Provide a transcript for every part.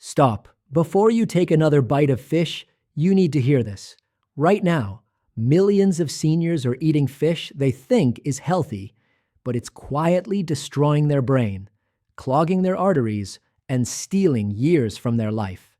Stop. Before you take another bite of fish, you need to hear this. Right now, millions of seniors are eating fish they think is healthy, but it's quietly destroying their brain, clogging their arteries, and stealing years from their life.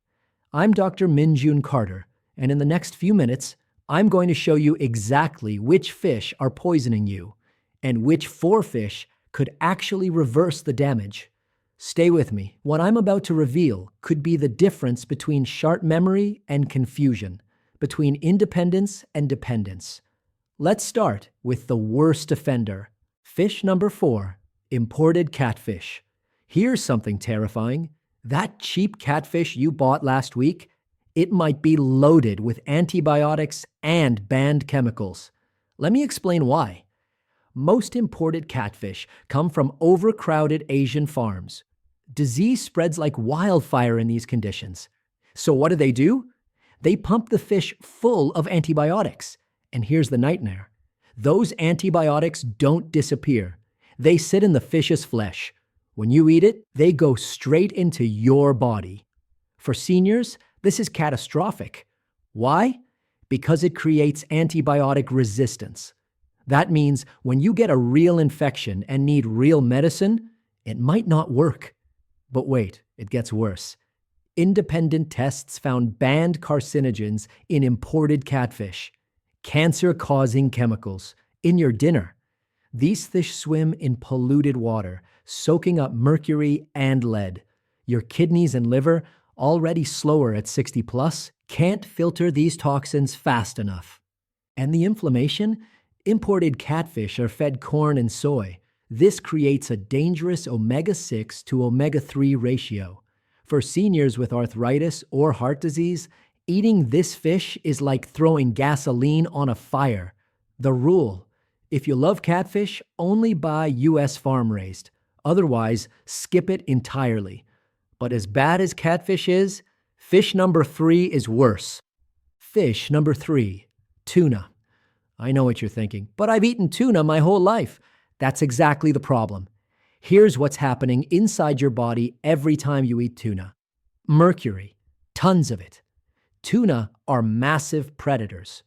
I'm Dr. Min-Jun Carter, and in the next few minutes, I'm going to show you exactly which fish are poisoning you and which 4 fish could actually reverse the damage. Stay with me. What I'm about to reveal could be the difference between sharp memory and confusion, between independence and dependence. Let's start with the worst offender. Fish number 4, imported catfish. Here's something terrifying. That cheap catfish you bought last week, it might be loaded with antibiotics and banned chemicals. Let me explain why. Most imported catfish come from overcrowded Asian farms. Disease spreads like wildfire in these conditions. So what do? They pump the fish full of antibiotics. And here's the nightmare. Those antibiotics don't disappear. They sit in the fish's flesh. When you eat it, they go straight into your body. For seniors, this is catastrophic. Why? Because it creates antibiotic resistance. That means when you get a real infection and need real medicine, it might not work. But wait, it gets worse. Independent tests found banned carcinogens in imported catfish, cancer-causing chemicals in your dinner. These fish swim in polluted water, soaking up mercury and lead. Your kidneys and liver, already slower at 60 plus, can't filter these toxins fast enough. And the inflammation? Imported catfish are fed corn and soy. This creates a dangerous omega-6 to omega-3 ratio. For seniors with arthritis or heart disease, eating this fish is like throwing gasoline on a fire. The rule: if you love catfish, only buy U.S. farm-raised. Otherwise, skip it entirely. But as bad as catfish is, fish number 3 is worse. Fish number 3, tuna. I know what you're thinking, but I've eaten tuna my whole life. That's exactly the problem. Here's what's happening inside your body every time you eat tuna. Mercury, tons of it. Tuna are massive predators.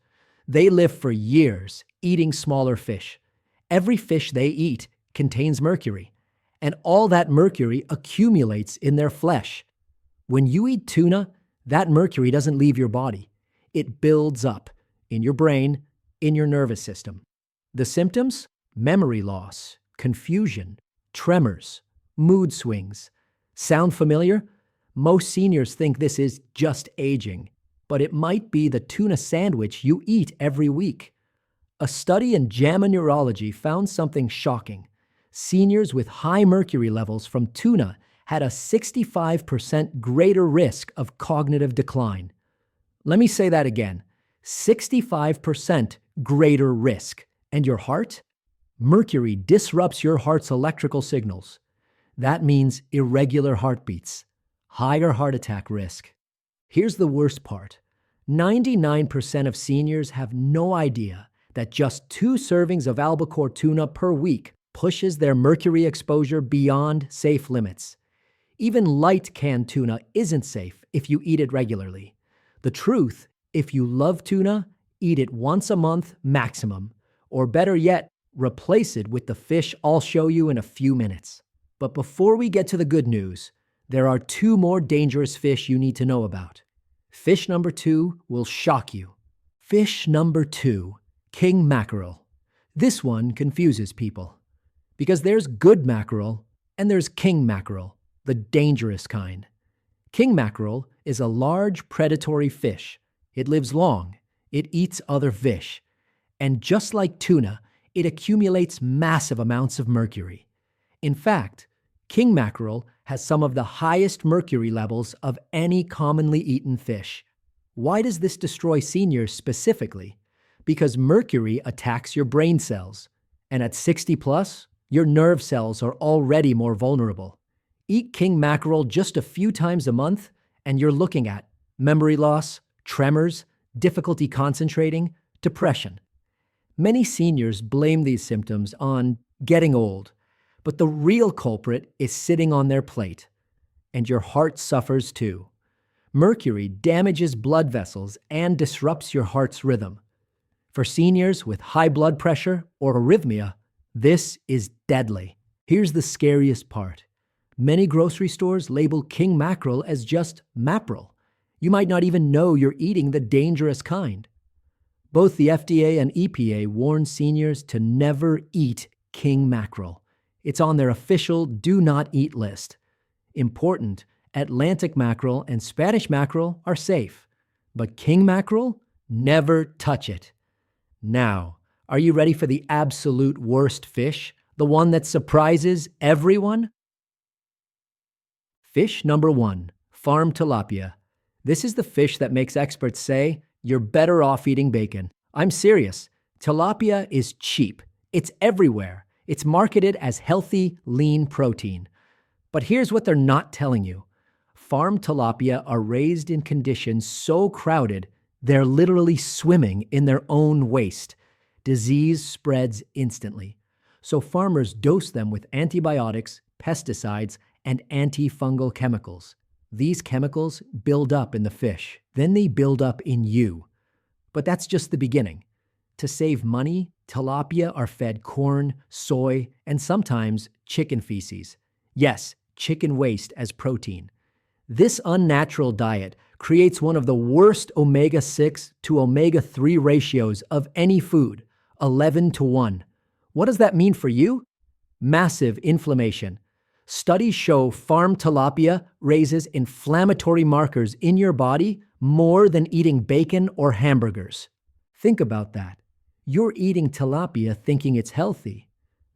They live for years, eating smaller fish. Every fish they eat contains mercury, and all that mercury accumulates in their flesh. When you eat tuna, that mercury doesn't leave your body. It builds up in your brain, in your nervous system. The symptoms? Memory loss, confusion, tremors, mood swings. Sound familiar? Most seniors think this is just aging, but it might be the tuna sandwich you eat every week. A study in JAMA Neurology found something shocking. Seniors with high mercury levels from tuna had a 65% greater risk of cognitive decline. Let me say that again. 65% greater risk. And your heart? Mercury disrupts your heart's electrical signals. That means irregular heartbeats, higher heart attack risk. Here's the worst part. 99% of seniors have no idea that just 2 servings of albacore tuna per week pushes their mercury exposure beyond safe limits. Even light canned tuna isn't safe if you eat it regularly. The truth, if you love tuna, eat it once a month maximum. Or better yet, replace it with the fish I'll show you in a few minutes. But before we get to the good news, there are 2 more dangerous fish you need to know about. Fish number 2 will shock you. Fish number 2, king mackerel. This one confuses people. Because there's good mackerel and there's king mackerel, the dangerous kind. King mackerel is a large predatory fish. It lives long. It eats other fish. And just like tuna, it accumulates massive amounts of mercury. In fact, king mackerel has some of the highest mercury levels of any commonly eaten fish. Why does this destroy seniors specifically? Because mercury attacks your brain cells. And at 60 plus, your nerve cells are already more vulnerable. Eat king mackerel just a few times a month, and you're looking at memory loss, tremors, difficulty concentrating, depression. Many seniors blame these symptoms on getting old, but the real culprit is sitting on their plate. and your heart suffers too. Mercury damages blood vessels and disrupts your heart's rhythm. For seniors with high blood pressure or arrhythmia, this is deadly. Here's the scariest part. Many grocery stores label king mackerel as just mackerel. You might not even know you're eating the dangerous kind. Both the FDA and EPA warn seniors to never eat king mackerel. It's on their official do not eat list. Important, Atlantic mackerel and Spanish mackerel are safe, but king mackerel, never touch it. Now, are you ready for the absolute worst fish? The one that surprises everyone? Fish number 1, farm tilapia. This is the fish that makes experts say, you're better off eating bacon. I'm serious. Tilapia is cheap. It's everywhere. It's marketed as healthy, lean protein. But here's what they're not telling you. Farm tilapia are raised in conditions so crowded, they're literally swimming in their own waste. Disease spreads instantly. So farmers dose them with antibiotics, pesticides, and antifungal chemicals. These chemicals build up in the fish. Then they build up in you. But that's just the beginning. To save money, tilapia are fed corn, soy, and sometimes chicken feces. Yes, chicken waste as protein. This unnatural diet creates one of the worst omega-6 to omega-3 ratios of any food, 11:1. What does that mean for you? Massive inflammation. Studies show farm tilapia raises inflammatory markers in your body more than eating bacon or hamburgers. Think about that. You're eating tilapia thinking it's healthy,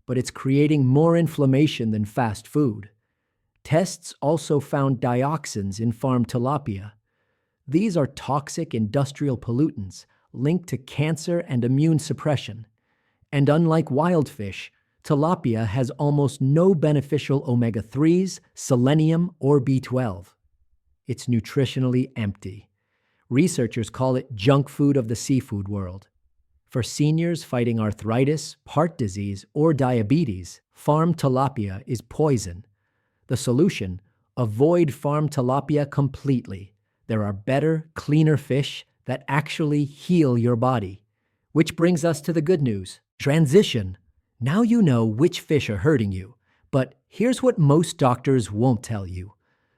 but it's creating more inflammation than fast food. Tests also found dioxins in farm tilapia. These are toxic industrial pollutants linked to cancer and immune suppression. And unlike wild fish, tilapia has almost no beneficial omega-3s, selenium, or B12. It's nutritionally empty. Researchers call it junk food of the seafood world. For seniors fighting arthritis, heart disease, or diabetes, farm tilapia is poison. The solution? Avoid farm tilapia completely. There are better, cleaner fish that actually heal your body. Which brings us to the good news. Transition. Now you know which fish are hurting you, but here's what most doctors won't tell you.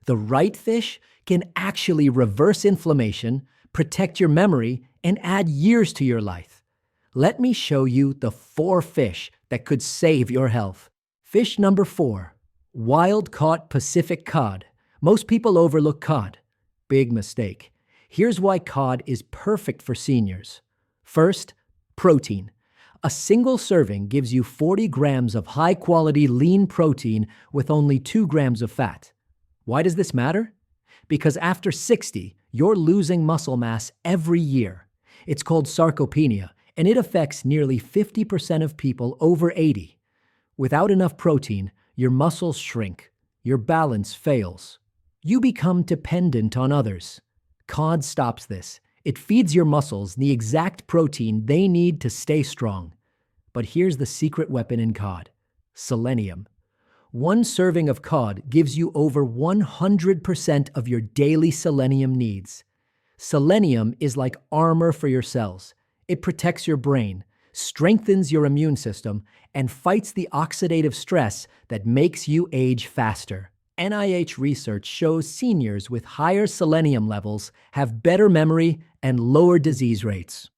The right fish can actually reverse inflammation, protect your memory, and add years to your life. Let me show you the 4 fish that could save your health. Fish number 4, wild-caught Pacific cod. Most people overlook cod. Big mistake. Here's why cod is perfect for seniors. First, protein. A single serving gives you 40 grams of high-quality lean protein with only 2 grams of fat. Why does this matter? Because after 60, you're losing muscle mass every year. It's called sarcopenia, and it affects nearly 50% of people over 80. Without enough protein, your muscles shrink, your balance fails. You become dependent on others. Cod stops this. It feeds your muscles the exact protein they need to stay strong. But here's the secret weapon in cod: selenium. 1 serving of cod gives you over 100% of your daily selenium needs. Selenium is like armor for your cells. It protects your brain, strengthens your immune system, and fights the oxidative stress that makes you age faster. NIH research shows seniors with higher selenium levels have better memory and lower disease rates.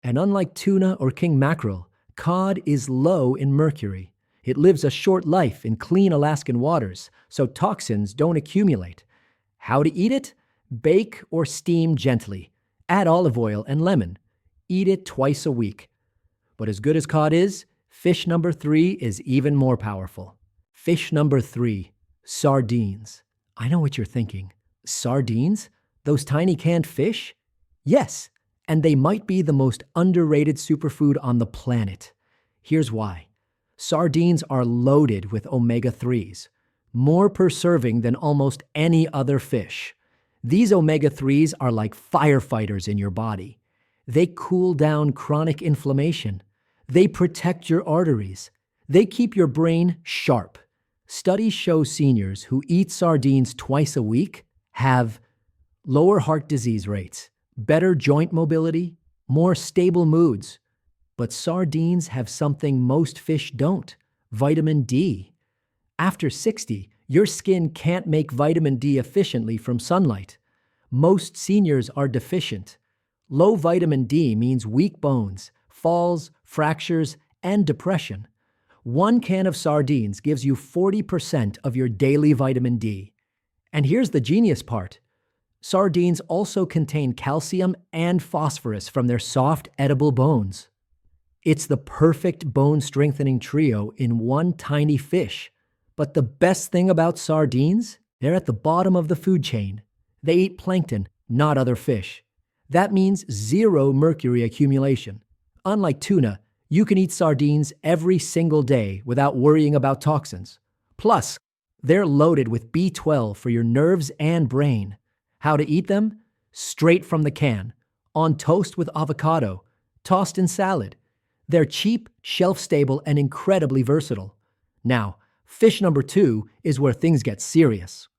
And unlike tuna or king mackerel, cod is low in mercury. It lives a short life in clean Alaskan waters, so toxins don't accumulate. How to eat it? Bake or steam gently. Add olive oil and lemon. Eat it twice a week. But as good as cod is, fish number 3 is even more powerful. Fish number 3, sardines. I know what you're thinking. Sardines? Those tiny canned fish? Yes, and they might be the most underrated superfood on the planet. Here's why. Sardines are loaded with omega-3s, more per serving than almost any other fish. These omega-3s are like firefighters in your body. They cool down chronic inflammation. They protect your arteries. They keep your brain sharp. Studies show seniors who eat sardines twice a week have lower heart disease rates, better joint mobility, more stable moods. But sardines have something most fish don't: vitamin D. After 60, your skin can't make vitamin D efficiently from sunlight. Most seniors are deficient. Low vitamin D means weak bones, falls, fractures, and depression. One can of sardines gives you 40% of your daily vitamin D. And here's the genius part: sardines also contain calcium and phosphorus from their soft, edible bones. It's the perfect bone-strengthening trio in one tiny fish. But the best thing about sardines? They're at the bottom of the food chain. They eat plankton, not other fish. That means zero mercury accumulation. Unlike tuna, you can eat sardines every single day without worrying about toxins. Plus, they're loaded with B12 for your nerves and brain. How to eat them? Straight from the can, on toast with avocado, tossed in salad. They're cheap, shelf-stable, and incredibly versatile. Now, fish number 2 is where things get serious.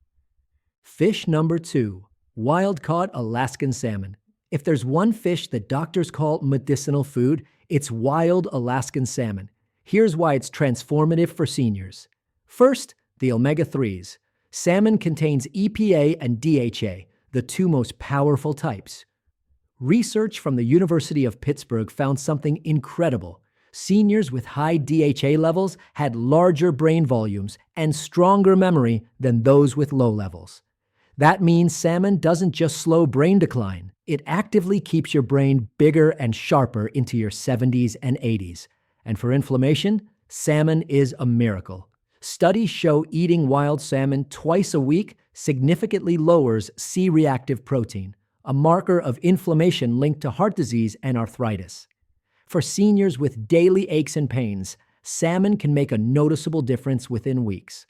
Fish number 2, wild-caught Alaskan salmon. If there's one fish that doctors call medicinal food, it's wild Alaskan salmon. Here's why it's transformative for seniors. First, the omega-3s. Salmon contains EPA and DHA, the two most powerful types. Research from the University of Pittsburgh found something incredible. Seniors with high DHA levels had larger brain volumes and stronger memory than those with low levels. That means salmon doesn't just slow brain decline, it actively keeps your brain bigger and sharper into your 70s and 80s. And for inflammation, salmon is a miracle. Studies show eating wild salmon twice a week significantly lowers C-reactive protein, a marker of inflammation linked to heart disease and arthritis. For seniors with daily aches and pains, salmon can make a noticeable difference within weeks.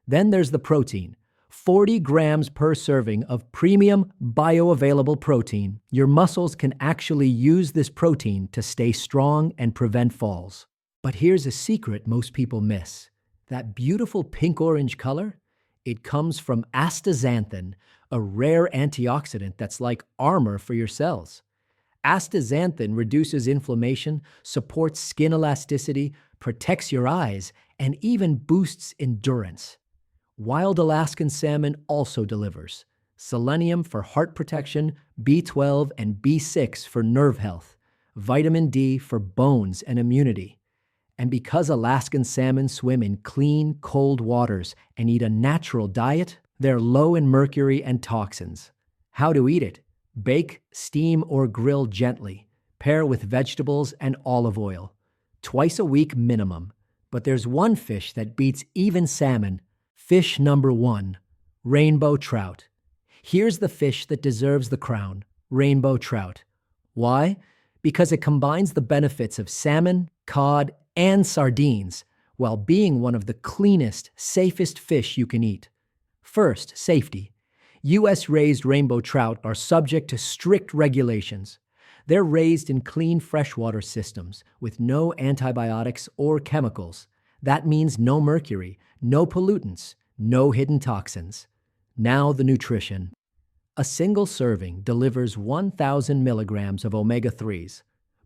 Then there's the protein. 40 grams per serving of premium bioavailable protein. Your muscles can actually use this protein to stay strong and prevent falls. But here's a secret most people miss. That beautiful pink-orange color? It comes from astaxanthin, a rare antioxidant that's like armor for your cells. Astaxanthin reduces inflammation, supports skin elasticity, protects your eyes, and even boosts endurance. Wild Alaskan salmon also delivers selenium for heart protection, B12 and B6 for nerve health, vitamin D for bones and immunity. And because Alaskan salmon swim in clean, cold waters and eat a natural diet, they're low in mercury and toxins. How to eat it? Bake, steam, or grill gently. Pair with vegetables and olive oil. Twice a week minimum. But there's one fish that beats even salmon. Fish number 1, rainbow trout. Here's the fish that deserves the crown, rainbow trout. Why? Because it combines the benefits of salmon, cod, and sardines, while being one of the cleanest, safest fish you can eat. First, safety. U.S.-raised rainbow trout are subject to strict regulations. They're raised in clean freshwater systems with no antibiotics or chemicals. That means no mercury, no pollutants, no hidden toxins. Now the nutrition. A single serving delivers 1,000 milligrams of omega-3s,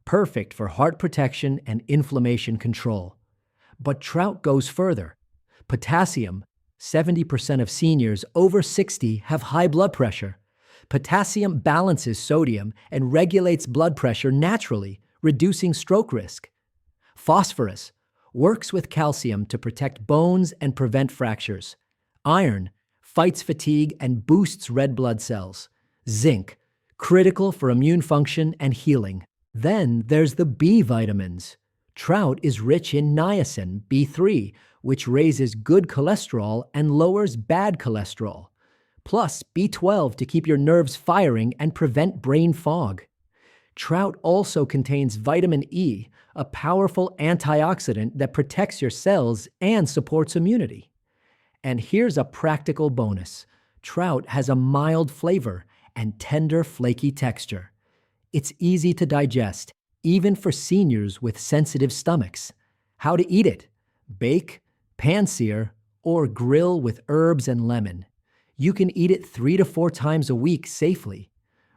perfect for heart protection and inflammation control. But trout goes further. Potassium. 70% of seniors over 60 have high blood pressure. Potassium balances sodium and regulates blood pressure naturally, reducing stroke risk. Phosphorus works with calcium to protect bones and prevent fractures. Iron fights fatigue and boosts red blood cells. Zinc, critical for immune function and healing. Then there's the B vitamins. Trout is rich in niacin, B3, which raises good cholesterol and lowers bad cholesterol. Plus B12 to keep your nerves firing and prevent brain fog. Trout also contains vitamin E, a powerful antioxidant that protects your cells and supports immunity. And here's a practical bonus. Trout has a mild flavor and tender, flaky texture. It's easy to digest, even for seniors with sensitive stomachs. How to eat it? Bake, pan-sear, or grill with herbs and lemon. You can eat it 3 to 4 times a week safely.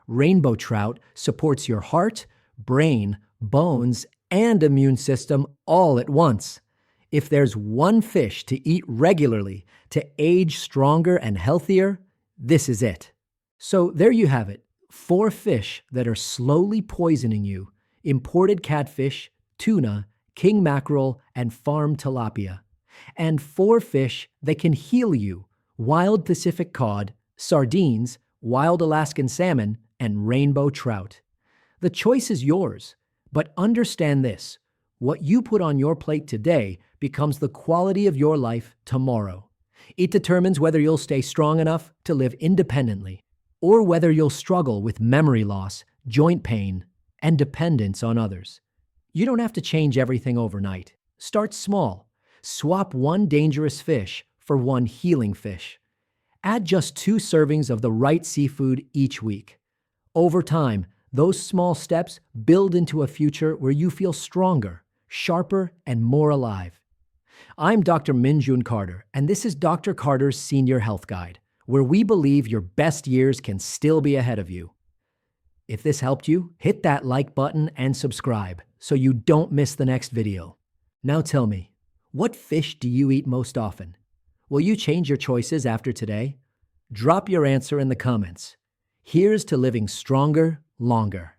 Rainbow trout supports your heart, brain, bones, and immune system all at once. If there's one fish to eat regularly to age stronger and healthier, this is it. So there you have it, 4 fish that are slowly poisoning you: imported catfish, tuna, king mackerel, and farm tilapia. And 4 fish that can heal you: wild Pacific cod, sardines, wild Alaskan salmon, and rainbow trout. The choice is yours, but understand this: what you put on your plate today becomes the quality of your life tomorrow. It determines whether you'll stay strong enough to live independently, or whether you'll struggle with memory loss, joint pain, and dependence on others. You don't have to change everything overnight. Start small. Swap one dangerous fish for one healing fish. Add just 2 servings of the right seafood each week. Over time, those small steps build into a future where you feel stronger, sharper, and more alive. I'm Dr. Min-Jun Carter, and this is Dr. Carter's Senior Health Guide, where we believe your best years can still be ahead of you. If this helped you, hit that like button and subscribe so you don't miss the next video. Now tell me, what fish do you eat most often? Will you change your choices after today? Drop your answer in the comments. Here's to living stronger, longer.